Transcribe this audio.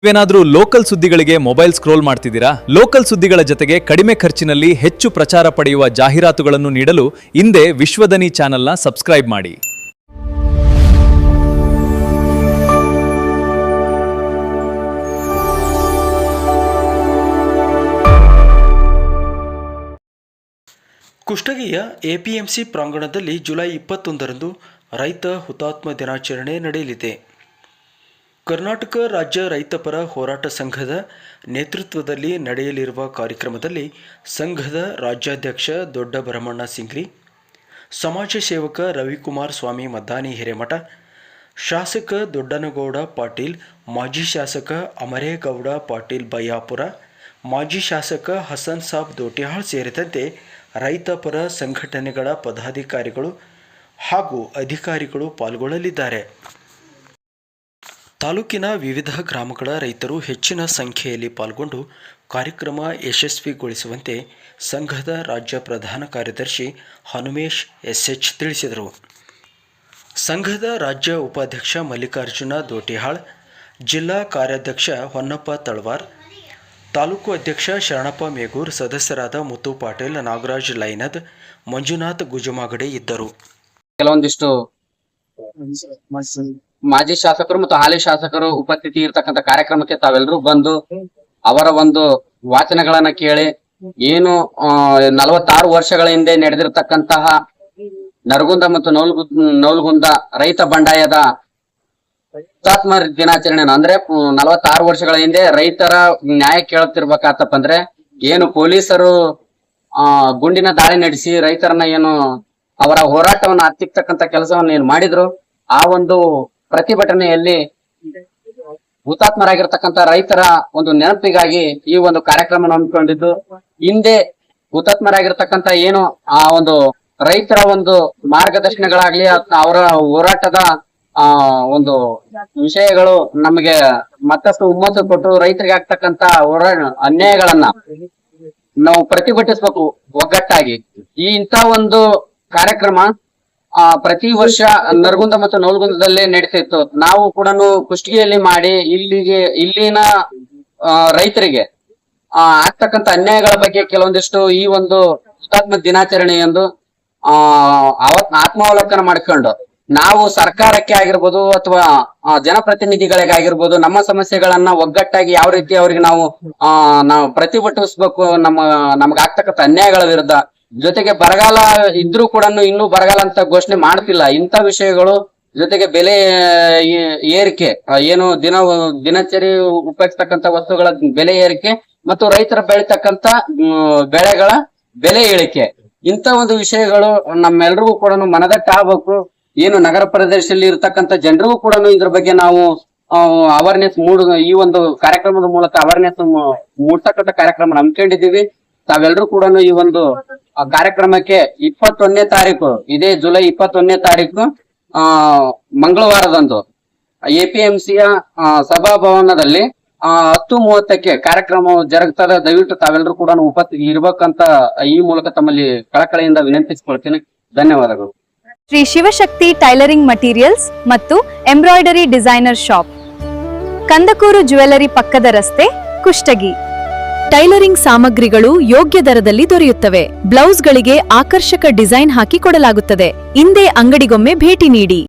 ನೀವೇನಾದ್ರೂ local ಸುದ್ದಿಗಳಿಗೆ mobile scroll ಮಾಡ್ತಿದ್ದೀರಾ? Local ಸುದ್ದಿಗಳ ಜೊತೆಗೆ ಕಡಿಮೆ ಖರ್ಚಿನಲ್ಲಿ ಹೆಚ್ಚು ಪ್ರಚಾರ ಪಡೆಯುವ ಜಾಹೀರಾತುಗಳನ್ನು ನೀಡಲು ಹಿಂದೆ ವಿಶ್ವದನಿ ಚಾನೆಲ್ನ ಸಬ್ಸ್ಕ್ರೈಬ್ ಮಾಡಿ. ಕುಷ್ಟಗಿಯ ಎಪಿಎಂಸಿ ಪ್ರಾಂಗಣದಲ್ಲಿ ಜುಲೈ 21ರಂದು ರೈತ ಹುತಾತ್ಮ ದಿನಾಚರಣೆ ನಡೆಯಲಿದೆ. ಕರ್ನಾಟಕ ರಾಜ್ಯ ರೈತಪರ ಹೋರಾಟ ಸಂಘದ ನೇತೃತ್ವದಲ್ಲಿ ನಡೆಯಲಿರುವ ಕಾರ್ಯಕ್ರಮದಲ್ಲಿ ಸಂಘದ ರಾಜ್ಯಾಧ್ಯಕ್ಷ ದೊಡ್ಡ ಭರಮಣ್ಣ ಸಿಂಗ್ರಿ, ಸಮಾಜ ಸೇವಕ ರವಿಕುಮಾರ್ ಸ್ವಾಮಿ ಮದ್ದಾನಿ ಹಿರೇಮಠ, ಶಾಸಕ ದೊಡ್ಡನಗೌಡ ಪಾಟೀಲ್, ಮಾಜಿ ಶಾಸಕ ಅಮರೇಗೌಡ ಪಾಟೀಲ್ ಬಯ್ಯಾಪುರ, ಮಾಜಿ ಶಾಸಕ ಹಸನ್ ಸಾಬ್ ದೋಟಿಹಾಳ್ ಸೇರಿದಂತೆ ರೈತಪರ ಸಂಘಟನೆಗಳ ಪದಾಧಿಕಾರಿಗಳು ಹಾಗೂ ಅಧಿಕಾರಿಗಳು ಪಾಲ್ಗೊಳ್ಳಲಿದ್ದಾರೆ. ತಾಲೂಕಿನ ವಿವಿಧ ಗ್ರಾಮಗಳ ರೈತರು ಹೆಚ್ಚಿನ ಸಂಖ್ಯೆಯಲ್ಲಿ ಪಾಲ್ಗೊಂಡು ಕಾರ್ಯಕ್ರಮ ಯಶಸ್ವಿಗೊಳಿಸುವಂತೆ ಸಂಘದ ರಾಜ್ಯ ಪ್ರಧಾನ ಕಾರ್ಯದರ್ಶಿ ಹನುಮೇಶ್ ಎಸ್ಎಚ್ ತಿಳಿಸಿದರು. ಸಂಘದ ರಾಜ್ಯ ಉಪಾಧ್ಯಕ್ಷ ಮಲ್ಲಿಕಾರ್ಜುನ ದೋಟಿಹಾಳ್, ಜಿಲ್ಲಾ ಕಾರ್ಯಾಧ್ಯಕ್ಷ ಹೊನ್ನಪ್ಪ ತಳವಾರ್, ತಾಲೂಕು ಅಧ್ಯಕ್ಷ ಶರಣಪ್ಪ ಮೇಗೂರ್, ಸದಸ್ಯರಾದ ಮುತ್ತು ಪಾಟೀಲ್, ನಾಗರಾಜ್ ಲೈನದ್, ಮಂಜುನಾಥ್ ಗುಜಮಾಗಡೆ ಇದ್ದರು. ಕೆಲವೊಂದಿಷ್ಟು ಮಾಜಿ ಶಾಸಕರು ಮತ್ತು ಹಾಲಿ ಶಾಸಕರು ಉಪಸ್ಥಿತಿ ಇರತಕ್ಕಂತ ಕಾರ್ಯಕ್ರಮಕ್ಕೆ ತಾವೆಲ್ಲರೂ ಬಂದು ಅವರ ಒಂದು ವಾಚನಗಳನ್ನ ಕೇಳಿ ಏನು 46 ವರ್ಷಗಳ ಹಿಂದೆ ನಡೆದಿರತಕ್ಕಂತಹ ನರಗುಂದ ಮತ್ತು ನೌಲ್ಗುಂದ ರೈತ ಬಂಡಾಯದ ಹುತಾತ್ಮ ದಿನಾಚರಣೆ ಅಂದ್ರೆ 46 ವರ್ಷಗಳ ಹಿಂದೆ ರೈತರ ನ್ಯಾಯ ಕೇಳುತ್ತಿರ್ಬೇಕಾತಪ್ಪ ಅಂದ್ರೆ ಏನು ಪೊಲೀಸರು ಗುಂಡಿನ ದಾಳಿ ನಡೆಸಿ ರೈತರನ್ನ ಏನು ಅವರ ಹೋರಾಟವನ್ನು ಹತ್ತಿಕ್ಕತಕ್ಕಂತ ಕೆಲಸವನ್ನು ಏನ್ ಮಾಡಿದ್ರು, ಆ ಒಂದು ಪ್ರತಿಭಟನೆಯಲ್ಲಿ ಹುತಾತ್ಮರಾಗಿರ್ತಕ್ಕಂಥ ರೈತರ ಒಂದು ನೆನಪಿಗಾಗಿ ಈ ಒಂದು ಕಾರ್ಯಕ್ರಮ ಹಮ್ಮಿಕೊಂಡಿದ್ದು, ಹಿಂದೆ ಹುತಾತ್ಮರಾಗಿರ್ತಕ್ಕಂಥ ಏನು ಆ ಒಂದು ರೈತರ ಒಂದು ಮಾರ್ಗದರ್ಶನಗಳಾಗ್ಲಿ ಅವರ ಹೋರಾಟದ ಒಂದು ವಿಷಯಗಳು ನಮಗೆ ಮತ್ತಷ್ಟು ಹುಮ್ಮಸ್ಸು ಕೊಟ್ಟು ರೈತರಿಗೆ ಆಗ್ತಕ್ಕಂತ ಅನ್ಯಾಯಗಳನ್ನ ನಾವು ಪ್ರತಿಭಟಿಸ್ಬೇಕು ಒಗ್ಗಟ್ಟಾಗಿ. ಇಂಥ ಒಂದು ಕಾರ್ಯಕ್ರಮ ಪ್ರತಿ ವರ್ಷ ನರಗುಂದ ಮತ್ತು ನೌಲ್ಗುಂದದಲ್ಲೇ ನಡೀತಿತ್ತು. ನಾವು ಕೂಡ ಕುಷ್ಟಗಿಯಲ್ಲಿ ಮಾಡಿ ಇಲ್ಲಿನ ರೈತರಿಗೆ ಆಗ್ತಕ್ಕಂತ ಅನ್ಯಾಯಗಳ ಬಗ್ಗೆ ಕೆಲವೊಂದಿಷ್ಟು ಈ ಒಂದು ಹುತಾತ್ಮ ದಿನಾಚರಣೆ ಎಂದು ಆತ್ಮಾವಲೋಕನ ಮಾಡ್ಕೊಂಡು ನಾವು ಸರ್ಕಾರಕ್ಕೆ ಆಗಿರ್ಬೋದು ಅಥವಾ ಜನಪ್ರತಿನಿಧಿಗಳಿಗೆ ಆಗಿರ್ಬೋದು ನಮ್ಮ ಸಮಸ್ಯೆಗಳನ್ನ ಒಗ್ಗಟ್ಟಾಗಿ ಯಾವ ರೀತಿ ಅವ್ರಿಗೆ ನಾವು ಪ್ರತಿಭಟಿಸ್ಬೇಕು ನಮ್ಗೆ ಆಗ್ತಕ್ಕಂಥ ಅನ್ಯಾಯಗಳ ವಿರುದ್ಧ. ಜೊತೆಗೆ ಬರಗಾಲ ಇದ್ರೂ ಕೂಡ ಇನ್ನೂ ಬರಗಾಲ ಅಂತ ಘೋಷಣೆ ಮಾಡ್ತಿಲ್ಲ. ಇಂಥ ವಿಷಯಗಳು ಜೊತೆಗೆ ಬೆಲೆ ಏರಿಕೆ, ಏನು ದಿನಚರಿ ಉಪಯೋಗಿಸ್ತಕ್ಕಂಥ ವಸ್ತುಗಳ ಬೆಲೆ ಏರಿಕೆ ಮತ್ತು ರೈತರ ಬೆಳಿತಕ್ಕಂತ ಬೆಳೆಗಳ ಬೆಲೆ ಇಳಿಕೆ, ಇಂಥ ಒಂದು ವಿಷಯಗಳು ನಮ್ಮೆಲ್ರಿಗೂ ಕೂಡ ಮನದಟ್ಟಾಗಬೇಕು. ಏನು ನಗರ ಪ್ರದೇಶದಲ್ಲಿ ಇರ್ತಕ್ಕಂಥ ಜನರಿಗೂ ಕೂಡ ಇದ್ರ ಬಗ್ಗೆ ನಾವು ಅವೇರ್ನೆಸ್ ಈ ಒಂದು ಕಾರ್ಯಕ್ರಮದ ಮೂಲಕ ಅವೇರ್ನೆಸ್ ಮೂಡ್ತಕ್ಕಂಥ ಕಾರ್ಯಕ್ರಮ ಹಮ್ಮಿಕೊಂಡಿದ್ದೀವಿ. ತಾವೆಲ್ಲರೂ ಕೂಡ ಈ ಒಂದು ಕಾರ್ಯಕ್ರಮಕ್ಕೆ 21ನೇ ತಾರೀಕು, ಇದೇ ಜುಲೈ 21ನೇ ತಾರೀಕು ಮಂಗಳವಾರದಂದು ಎಪಿಎಂಸಿಯ ಸಭಾಭವನದಲ್ಲಿ 10:30ಕ್ಕೆ ಕಾರ್ಯಕ್ರಮ ಜರುಗ್ತದೆ. ದಯವಿಟ್ಟು ತಾವೆಲ್ಲರೂ ಕೂಡ ಉಪಸ್ಥಿತಿ ಇರ್ಬೇಕಂತ ಈ ಮೂಲಕ ತಮ್ಮಲ್ಲಿ ಕಳಕಳಿಯಿಂದ ವಿನಂತಿಸಿಕೊಳ್ತೀನಿ. ಧನ್ಯವಾದಗಳು. ಶ್ರೀ ಶಿವಶಕ್ತಿ ಟೈಲರಿಂಗ್ ಮಟೀರಿಯಲ್ಸ್ ಮತ್ತು embroidery designer shop, Kandakur jewellery ಪಕ್ಕದ ರಸ್ತೆ, ಕುಷ್ಟಗಿ. ಟೈಲರಿಂಗ್ ಸಾಮಗ್ರಿಗಳು ಯೋಗ್ಯ ದರದಲ್ಲಿ ದೊರೆಯುತ್ತವೆ. ಬ್ಲೌಸ್ಗಳಿಗೆ ಆಕರ್ಷಕ ಡಿಸೈನ್ ಹಾಕಿ ಕೊಡಲಾಗುತ್ತದೆ. ಇಂದೇ ಅಂಗಡಿಗೊಮ್ಮೆ ಭೇಟಿ ನೀಡಿ.